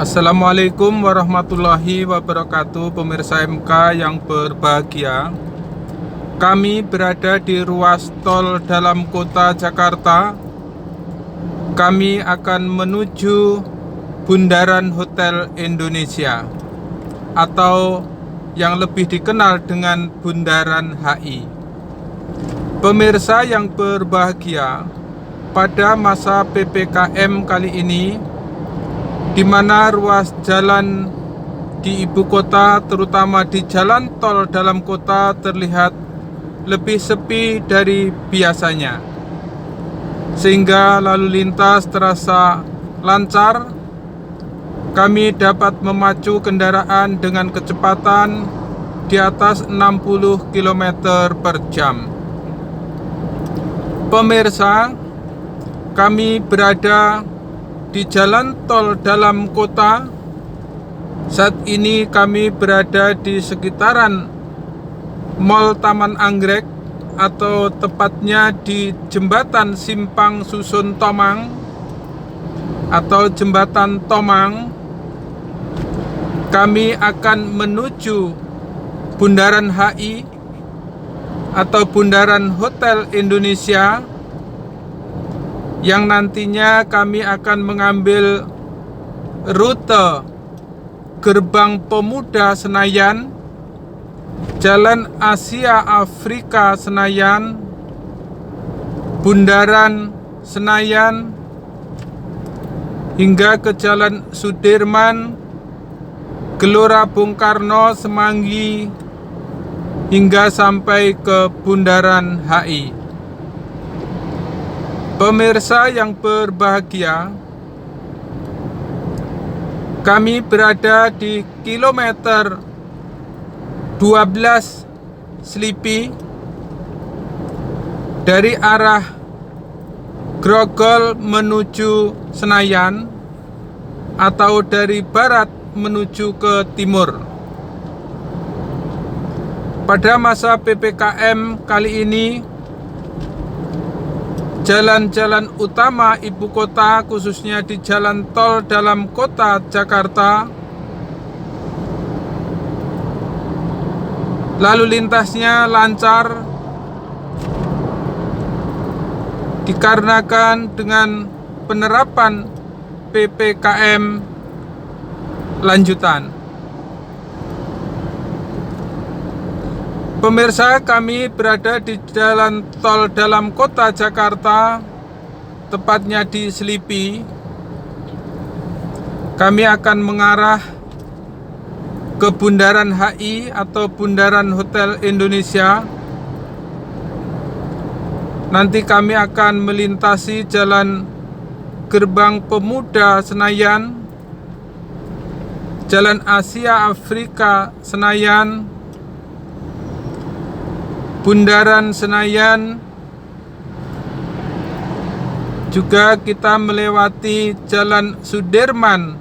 Assalamualaikum warahmatullahi wabarakatuh, pemirsa MK yang berbahagia. Kami berada di ruas tol dalam kota Jakarta. Kami akan menuju Bundaran Hotel Indonesia atau yang lebih dikenal dengan Bundaran HI. Pemirsa yang berbahagia, pada masa PPKM kali ini, di mana ruas jalan di ibu kota, terutama di jalan tol dalam kota, terlihat lebih sepi dari biasanya, sehingga lalu lintas terasa lancar. Kami dapat memacu kendaraan dengan kecepatan di atas 60 km per jam. Pemirsa, kami berada di jalan tol dalam kota. Saat ini kami berada di sekitaran Mall Taman Anggrek, atau tepatnya di Jembatan Simpang Susun Tomang atau Jembatan Tomang. Kami akan menuju Bundaran HI atau Bundaran Hotel Indonesia, yang nantinya kami akan mengambil rute Gerbang Pemuda Senayan, Jalan Asia Afrika Senayan, Bundaran Senayan, hingga ke Jalan Sudirman, Gelora Bung Karno, Semanggi, hingga sampai ke Bundaran HI. Pemirsa yang berbahagia, kami berada di kilometer 12 Slipi dari arah Grogol menuju Senayan, atau dari barat menuju ke timur. Pada masa PPKM kali ini, jalan-jalan utama ibu kota, khususnya di jalan tol dalam kota Jakarta, lalu lintasnya lancar dikarenakan dengan penerapan PPKM lanjutan. Pemirsa, kami berada di jalan tol dalam kota Jakarta, tepatnya di Slipi. Kami akan mengarah ke Bundaran HI atau Bundaran Hotel Indonesia. Nanti kami akan melintasi Jalan Gerbang Pemuda Senayan, Jalan Asia Afrika Senayan, Bundaran Senayan. Juga kita melewati Jalan Sudirman,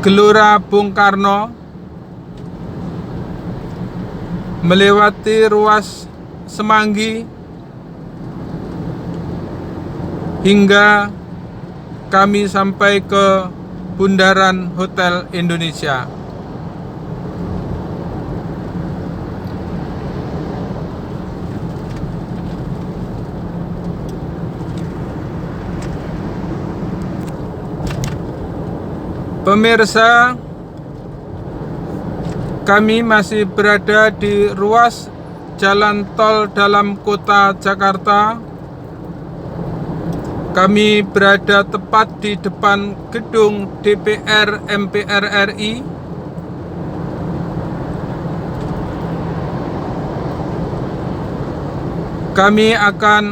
Gelora Bung Karno, melewati ruas Semanggi, hingga kami sampai ke Bundaran Hotel Indonesia. Pemirsa, kami masih berada di ruas jalan tol dalam kota Jakarta. Kami berada tepat di depan gedung DPR MPR RI. Kami akan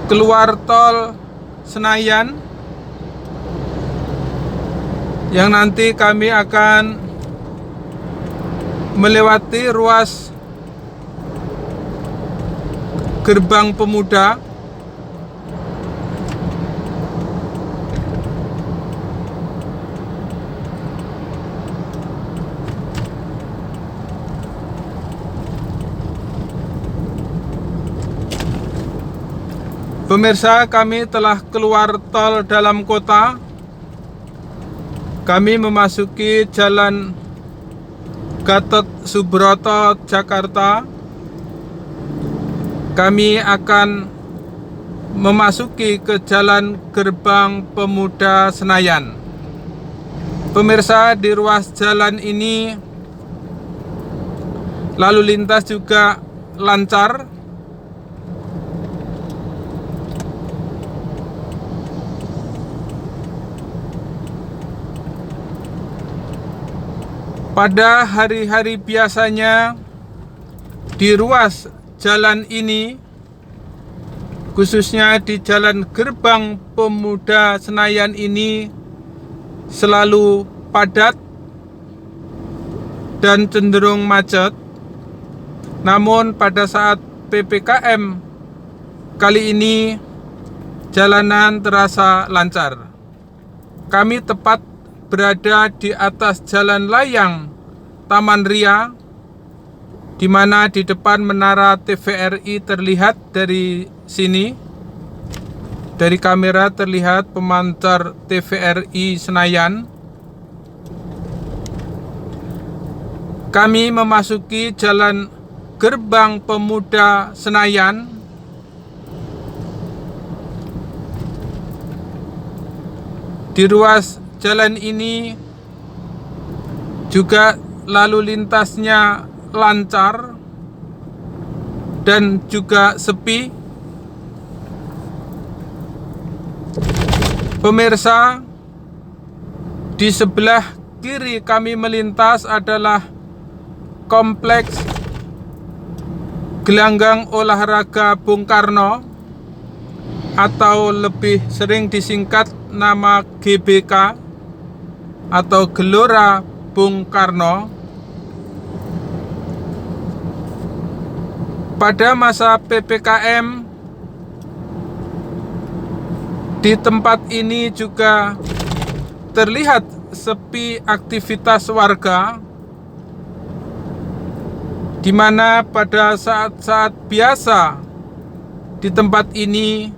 keluar tol Senayan, yang nanti kami akan melewati ruas Gerbang Pemuda. Pemirsa, kami telah keluar tol dalam kota. kami memasuki Jalan Gatot Subroto, Jakarta. Kami akan memasuki ke Jalan Gerbang Pemuda Senayan. Pemirsa, di ruas jalan ini lalu lintas juga lancar. Pada hari-hari biasanya di ruas jalan ini, khususnya di Jalan Gerbang Pemuda Senayan ini, selalu padat dan cenderung macet. Namun pada saat PPKM kali ini, jalanan terasa lancar. Kami tepat berada di atas jalan layang Taman Ria, di mana di depan menara TVRI terlihat dari sini. Dari kamera terlihat pemancar TVRI Senayan. Kami memasuki Jalan Gerbang Pemuda Senayan. Di ruas jalan ini juga lalu lintasnya lancar dan juga sepi. Pemirsa, di sebelah kiri kami melintas adalah Kompleks Gelanggang Olahraga Bung Karno, atau lebih sering disingkat nama GBK atau Gelora Bung Karno. Pada masa PPKM, di tempat ini juga terlihat sepi aktivitas warga, di mana pada saat-saat biasa di tempat ini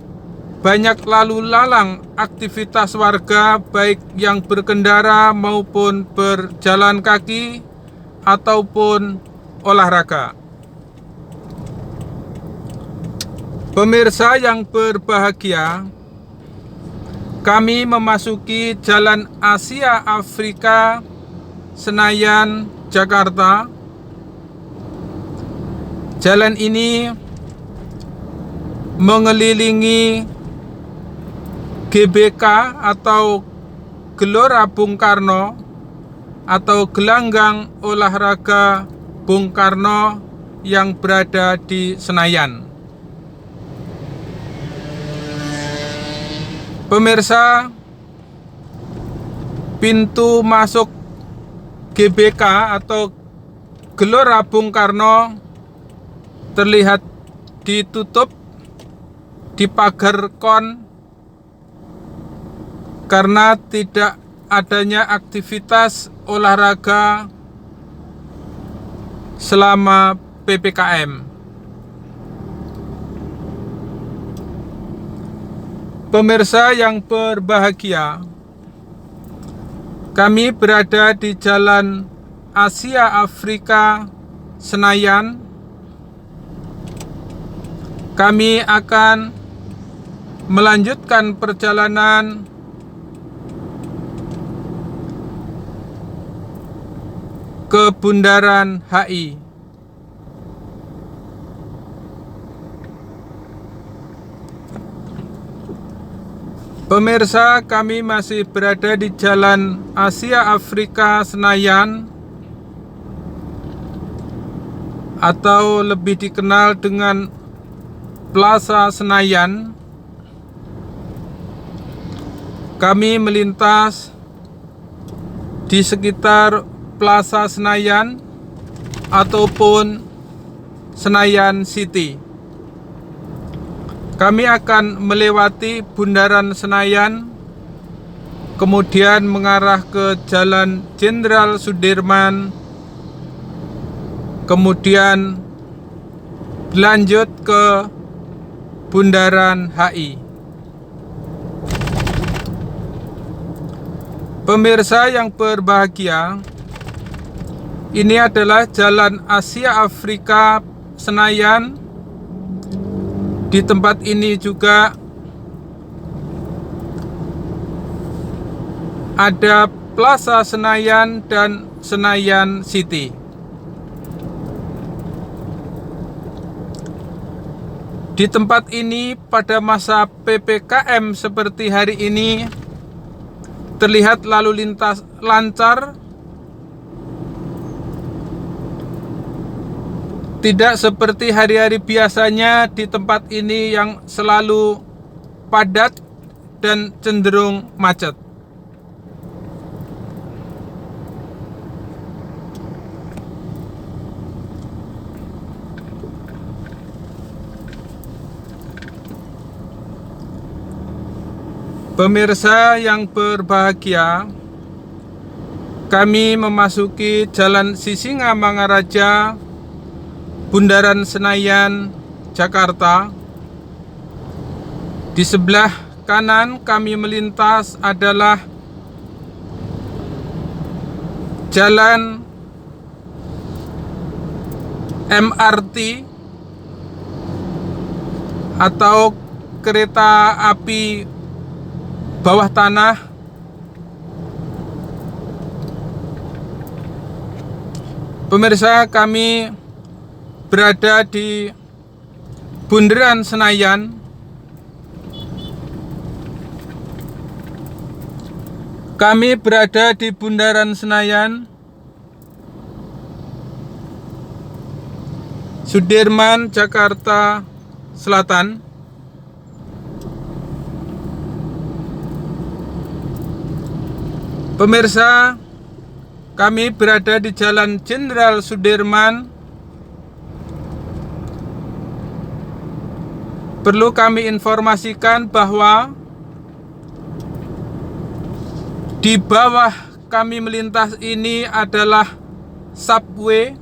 banyak lalu lalang aktivitas warga, baik yang berkendara maupun berjalan kaki ataupun olahraga. Pemirsa yang berbahagia, kami memasuki Jalan Asia Afrika Senayan, Jakarta. Jalan ini mengelilingi GBK atau Gelora Bung Karno atau Gelanggang Olahraga Bung Karno yang berada di Senayan. Pemirsa, pintu masuk GBK atau Gelora Bung Karno terlihat ditutup di pagar kon karena tidak adanya aktivitas olahraga selama PPKM. Pemirsa yang berbahagia, kami berada di Jalan Asia Afrika Senayan. Kami akan melanjutkan perjalanan ke Bundaran HI. Pemirsa, kami masih berada di Jalan Asia Afrika Senayan, atau lebih dikenal dengan Plaza Senayan. Kami melintas di sekitar Plaza Senayan ataupun Senayan City. Kami akan melewati Bundaran Senayan, kemudian mengarah ke Jalan Jenderal Sudirman, kemudian lanjut ke Bundaran HI. Pemirsa yang berbahagia, ini adalah Jalan Asia Afrika Senayan. Di tempat ini juga ada Plaza Senayan dan Senayan City. Di tempat ini pada masa PPKM seperti hari ini terlihat lalu lintas lancar, tidak seperti hari-hari biasanya di tempat ini yang selalu padat dan cenderung macet. Pemirsa yang berbahagia, kami memasuki Jalan Sisingamangaraja, Bundaran Senayan, Jakarta. Di sebelah kanan kami melintas adalah Jalan MRT atau kereta api bawah tanah. Pemirsa, kami berada di Bundaran Senayan. Kami berada di Bundaran Senayan, Sudirman, Jakarta Selatan. Pemirsa, kami berada di Jalan Jenderal Sudirman. Perlu kami informasikan bahwa di bawah kami melintas ini adalah subway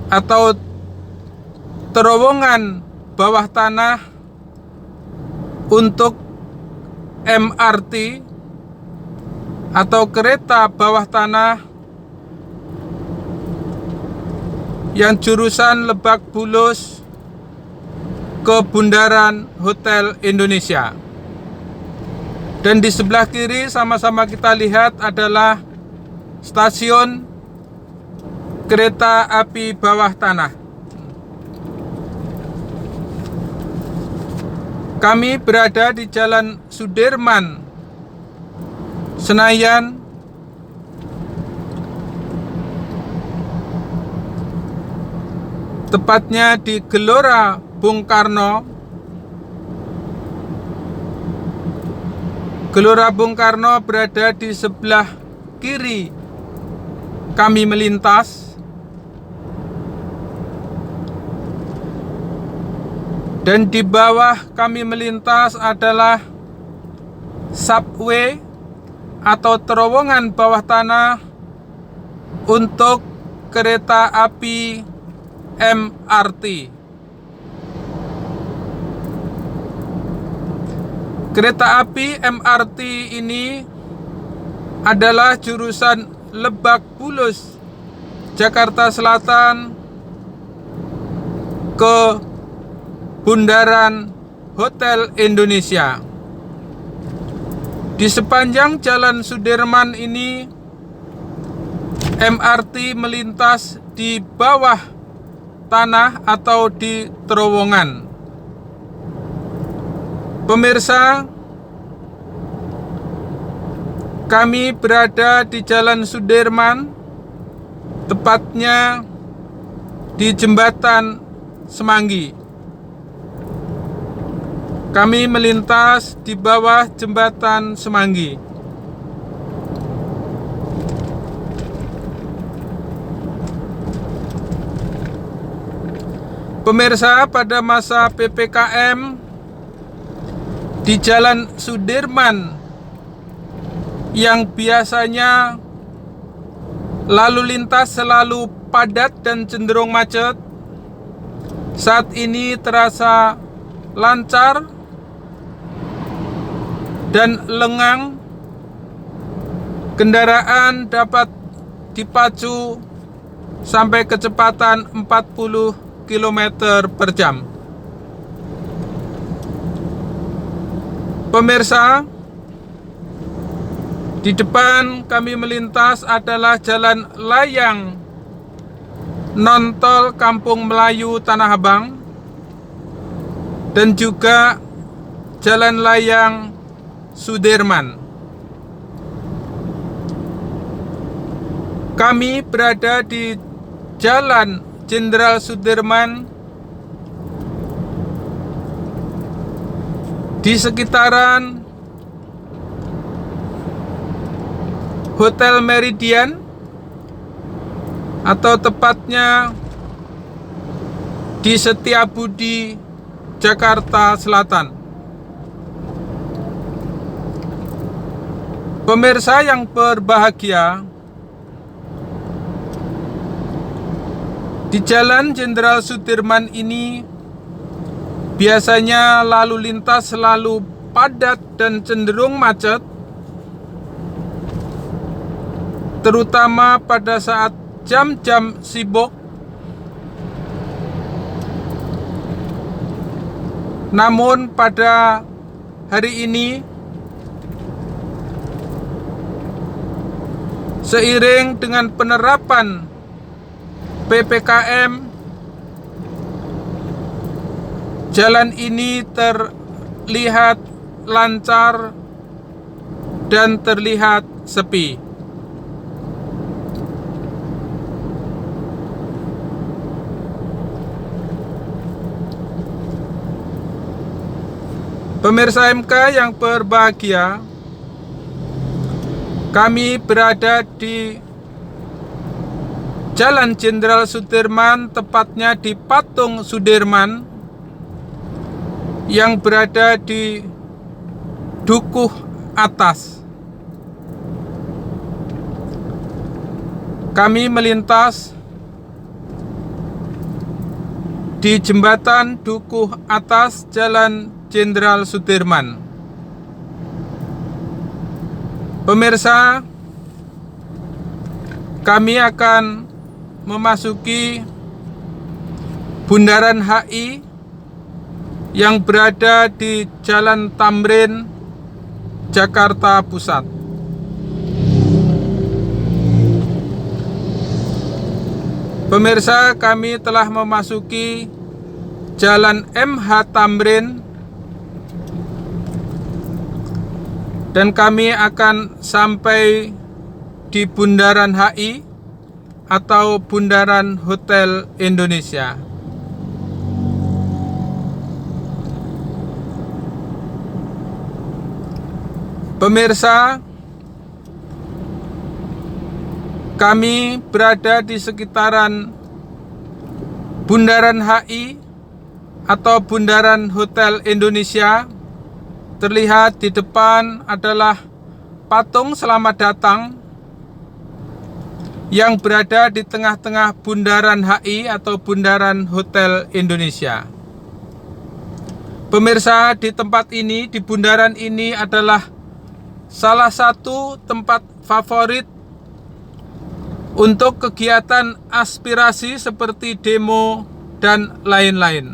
atau terowongan bawah tanah untuk MRT atau kereta bawah tanah yang jurusan Lebak Bulus ke Bundaran Hotel Indonesia. Dan di sebelah kiri sama-sama kita lihat adalah stasiun kereta api bawah tanah. Kami berada di Jalan Sudirman Senayan, tepatnya di Gelora Bung Karno. Gelora Bung Karno berada di sebelah kiri kami melintas. Dan di bawah kami melintas adalah subway atau terowongan bawah tanah untuk kereta api MRT. Kereta api MRT ini adalah jurusan Lebak Bulus, Jakarta Selatan ke Bundaran Hotel Indonesia. Di sepanjang Jalan Sudirman ini, MRT melintas di bawah tanah atau di terowongan. Pemirsa, kami berada di Jalan Sudirman, tepatnya di Jembatan Semanggi. Kami melintas di bawah Jembatan Semanggi. Pemirsa, pada masa PPKM di Jalan Sudirman yang biasanya lalu lintas selalu padat dan cenderung macet, saat ini terasa lancar dan lengang Kendaraan dapat dipacu sampai kecepatan 40 km per jam. Pemirsa, di depan kami melintas adalah jalan layang non-tol Kampung Melayu Tanah Abang dan juga jalan layang Sudirman. Kami berada di Jalan Jenderal Sudirman, di sekitaran Hotel Meridian, atau tepatnya di Setiabudi, Jakarta Selatan. Pemirsa yang berbahagia, di Jalan Jenderal Sudirman ini biasanya lalu lintas selalu padat dan cenderung macet, terutama pada saat jam-jam sibuk. Namun pada hari ini, seiring dengan penerapan PPKM, jalan ini terlihat lancar dan terlihat sepi. Pemirsa MK yang berbahagia, kami berada di Jalan Jenderal Sudirman, tepatnya di Patung Sudirman yang berada di Dukuh Atas. Kami melintas di jembatan Dukuh Atas Jalan Jenderal Sudirman. Pemirsa, kami akan memasuki Bundaran HI yang berada di Jalan Tamrin, Jakarta Pusat. Pemirsa, kami telah memasuki Jalan MH Tamrin dan kami akan sampai di Bundaran HI atau Bundaran Hotel Indonesia. Pemirsa, kami berada di sekitaran Bundaran HI atau Bundaran Hotel Indonesia. Terlihat di depan adalah patung Selamat Datang yang berada di tengah-tengah Bundaran HI atau Bundaran Hotel Indonesia. Pemirsa, di tempat ini, di bundaran ini adalah salah satu tempat favorit untuk kegiatan aspirasi seperti demo dan lain-lain.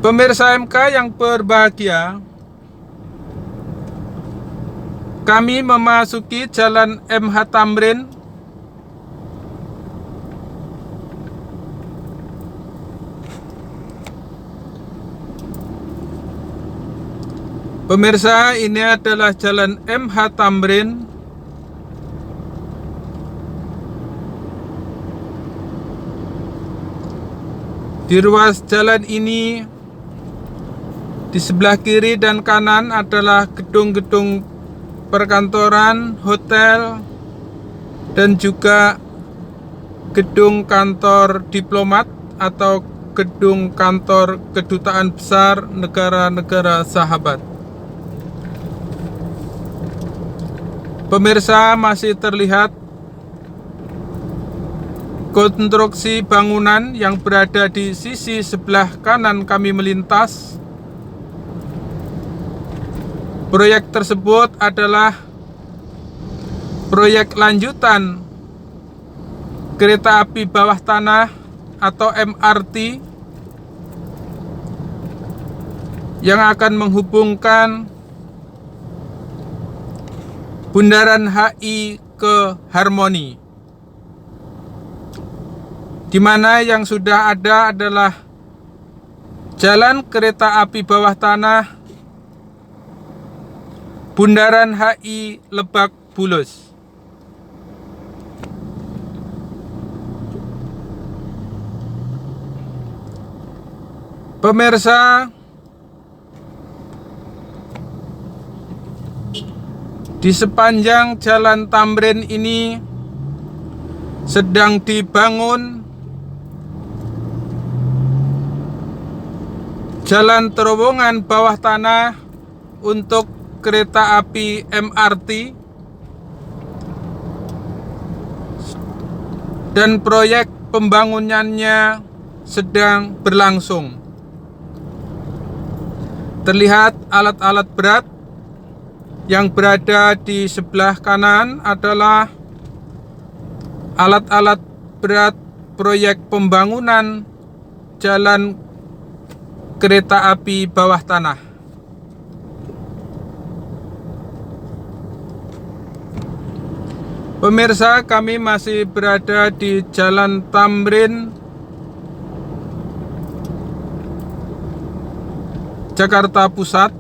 Pemirsa MK yang berbahagia, kami memasuki Jalan MH Tamrin. Pemirsa, ini adalah Jalan MH Tamrin. Di ruas jalan ini, di sebelah kiri dan kanan adalah gedung-gedung perkantoran, hotel, dan juga gedung kantor diplomat atau gedung kantor kedutaan besar negara-negara sahabat. Pemirsa, masih terlihat konstruksi bangunan yang berada di sisi sebelah kanan kami melintas Proyek tersebut adalah proyek lanjutan kereta api bawah tanah atau MRT yang akan menghubungkan Bundaran HI ke Harmoni, di mana yang sudah ada adalah jalan kereta api bawah tanah Bundaran HI Lebak Bulus. Pemirsa, di sepanjang Jalan Tamrin ini sedang dibangun jalan terowongan bawah tanah untuk kereta api MRT, dan proyek pembangunannya sedang berlangsung. Terlihat alat-alat berat yang berada di sebelah kanan adalah alat-alat berat proyek pembangunan jalan kereta api bawah tanah. Pemirsa, kami masih berada di Jalan Tamrin, Jakarta Pusat,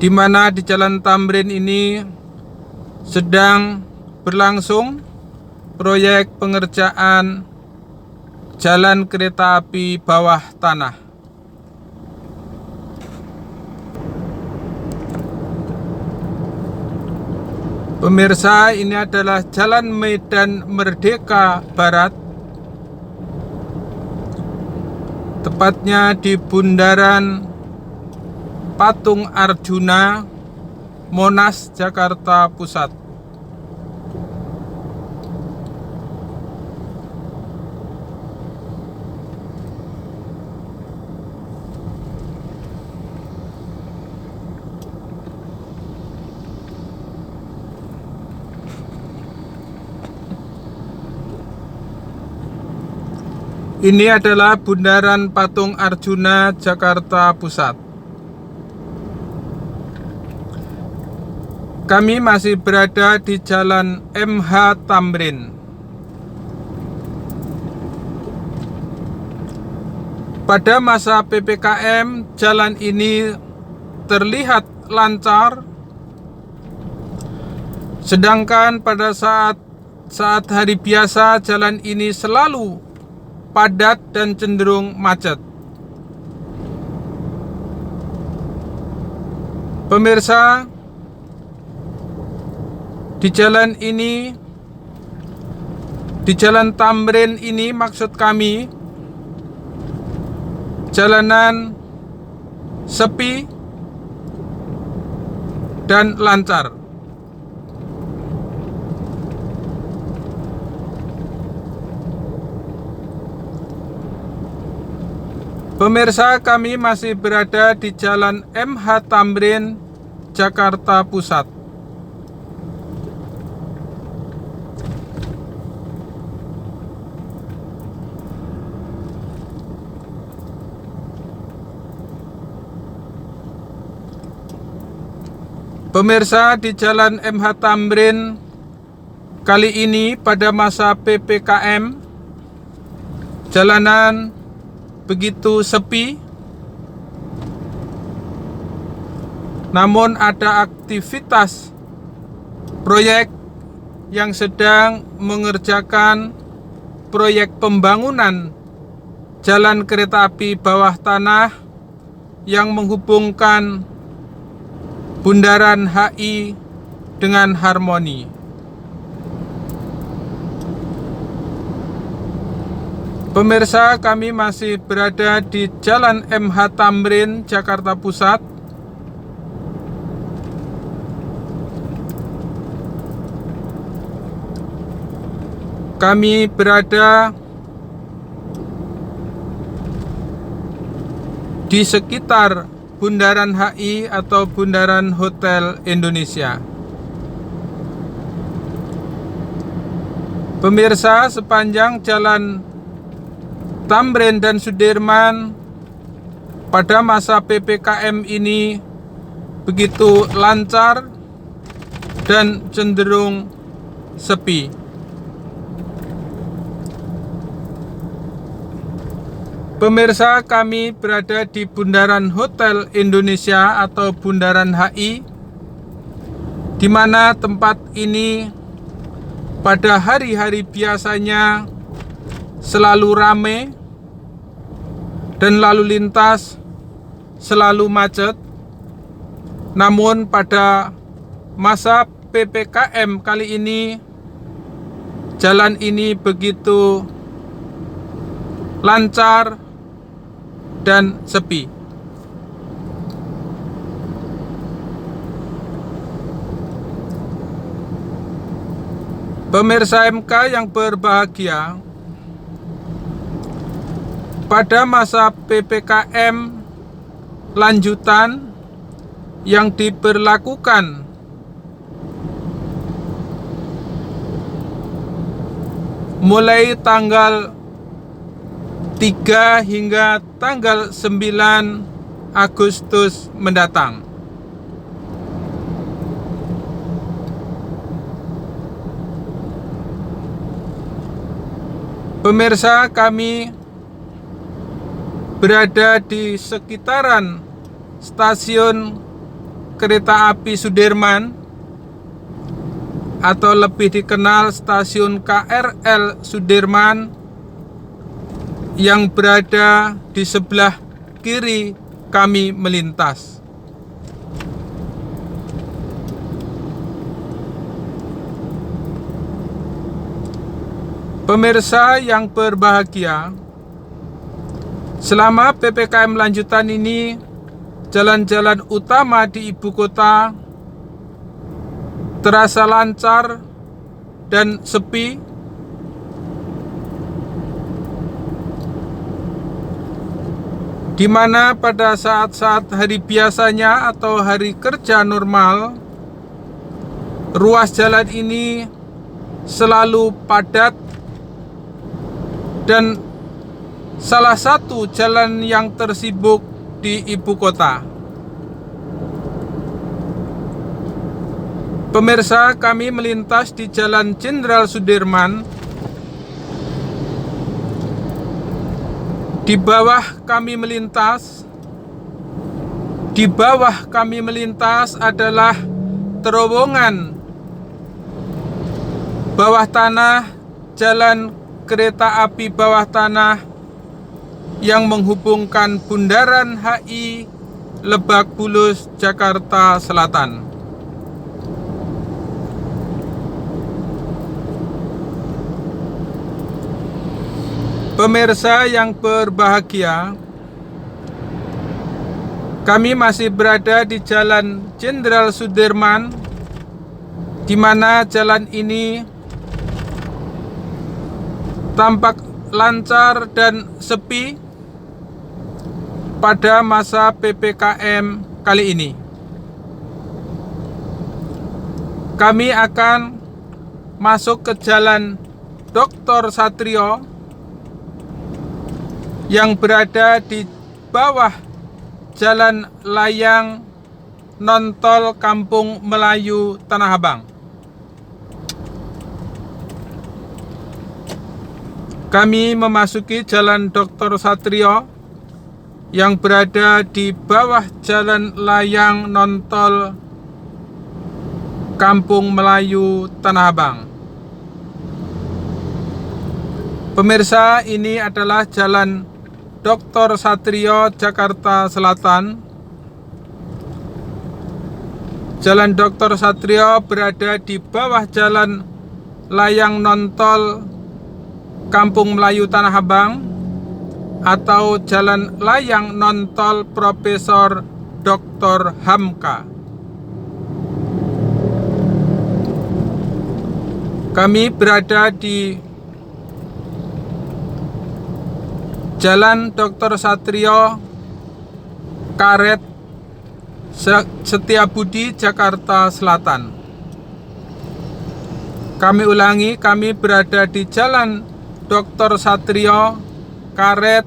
di mana di Jalan Tamrin ini sedang berlangsung proyek pengerjaan jalan kereta api bawah tanah. Pemirsa, ini adalah Jalan Medan Merdeka Barat, tepatnya di Bundaran Patung Arjuna, Monas, Jakarta Pusat. Ini adalah Bundaran Patung Arjuna, Jakarta Pusat. Kami masih berada di Jalan MH Tamrin. Pada masa PPKM, jalan ini terlihat lancar, sedangkan pada saat hari biasa jalan ini selalu padat dan cenderung macet. Pemirsa, di jalan ini, di Jalan Tamrin ini, maksud kami jalanan sepi dan lancar. Pemirsa, kami masih berada di Jalan MH Tamrin, Jakarta Pusat. Pemirsa, di Jalan MH Tamrin kali ini pada masa PPKM, jalanan begitu sepi, namun ada aktivitas proyek yang sedang mengerjakan proyek pembangunan jalan kereta api bawah tanah yang menghubungkan Bundaran HI dengan Harmoni. Pemirsa, kami masih berada di Jalan MH Tamrin, Jakarta Pusat. Kami berada di sekitar Bundaran HI atau Bundaran Hotel Indonesia. Pemirsa, sepanjang Jalan Tamrin dan Sudirman pada masa PPKM ini begitu lancar dan cenderung sepi. Pemirsa, kami berada di Bundaran Hotel Indonesia atau Bundaran HI, di mana tempat ini pada hari-hari biasanya selalu ramai dan lalu lintas selalu macet. Namun pada masa PPKM kali ini, jalan ini begitu lancar dan sepi. Pemirsa MK yang berbahagia, pada masa PPKM lanjutan yang diberlakukan mulai tanggal 3 hingga tanggal 9 Agustus mendatang. Pemirsa, kami berada di sekitaran stasiun kereta api Sudirman atau lebih dikenal stasiun KRL Sudirman yang berada di sebelah kiri kami melintas. Pemirsa yang berbahagia, selama PPKM lanjutan ini, jalan-jalan utama di ibu kota terasa lancar dan sepi. Di mana pada saat-saat hari biasanya atau hari kerja normal, ruas jalan ini selalu padat dan salah satu jalan yang tersibuk di ibu kota. Pemirsa, kami melintas di Jalan Jenderal Sudirman. Di bawah kami melintas adalah terowongan bawah tanah, jalan kereta api bawah tanah yang menghubungkan Bundaran HI Lebak Bulus, Jakarta Selatan. Pemirsa yang berbahagia, kami masih berada di Jalan Jenderal Sudirman, di mana jalan ini tampak lancar dan sepi pada masa PPKM kali ini. Kami akan masuk ke Jalan Dr. Satrio yang berada di bawah Jalan Layang non-tol Kampung Melayu Tanah Abang. Kami memasuki Jalan Dr. Satrio yang berada di bawah Jalan Layang non-tol Kampung Melayu Tanah Abang. Pemirsa, ini adalah Jalan Dr. Satrio, Jakarta Selatan. Jalan Dr. Satrio berada di bawah Jalan Layang non-tol Kampung Melayu Tanah Abang atau Jalan Layang non-tol Profesor Dr. Hamka. Kami berada di Jalan Dr. Satrio Karet Setiabudi, Jakarta Selatan. Kami ulangi, kami berada di Jalan Dr. Satrio, Karet,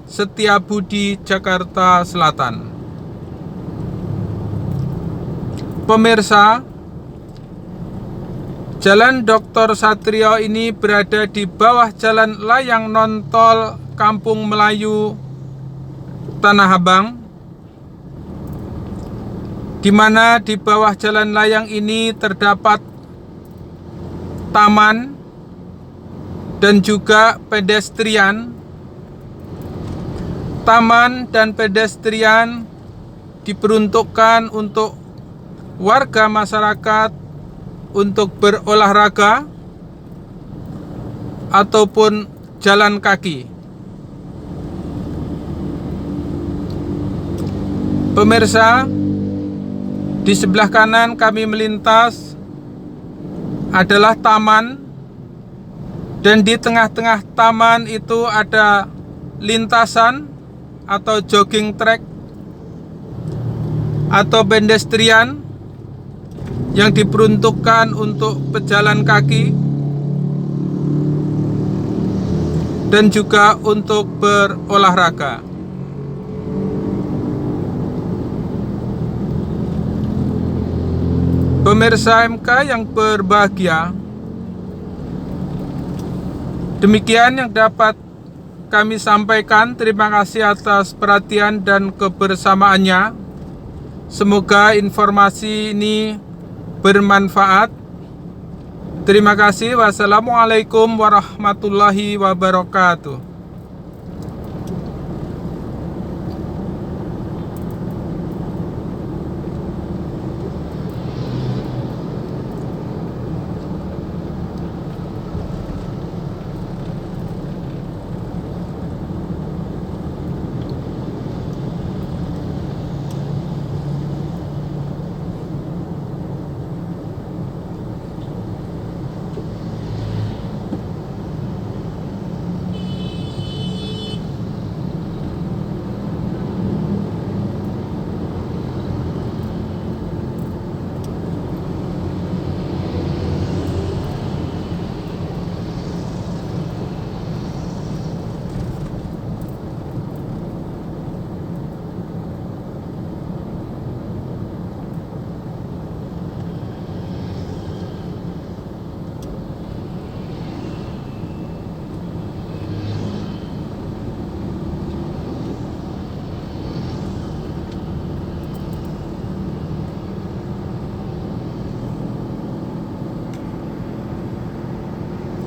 Setiabudi, Jakarta Selatan. Pemirsa, Jalan Dr. Satrio ini berada di bawah jalan layang nontol Kampung Melayu, Tanah Abang, di mana di bawah jalan layang ini terdapat taman dan juga pedestrian. Taman dan pedestrian diperuntukkan untuk warga masyarakat untuk berolahraga ataupun jalan kaki. Pemirsa, di sebelah kanan kami melintas adalah taman, dan di tengah-tengah taman itu ada lintasan atau jogging track atau pedestrian yang diperuntukkan untuk pejalan kaki dan juga untuk berolahraga. Pemirsa MK yang berbahagia, demikian yang dapat kami sampaikan. Terima kasih atas perhatian dan kebersamaannya. Semoga informasi ini bermanfaat. Terima kasih. Wassalamualaikum warahmatullahi wabarakatuh.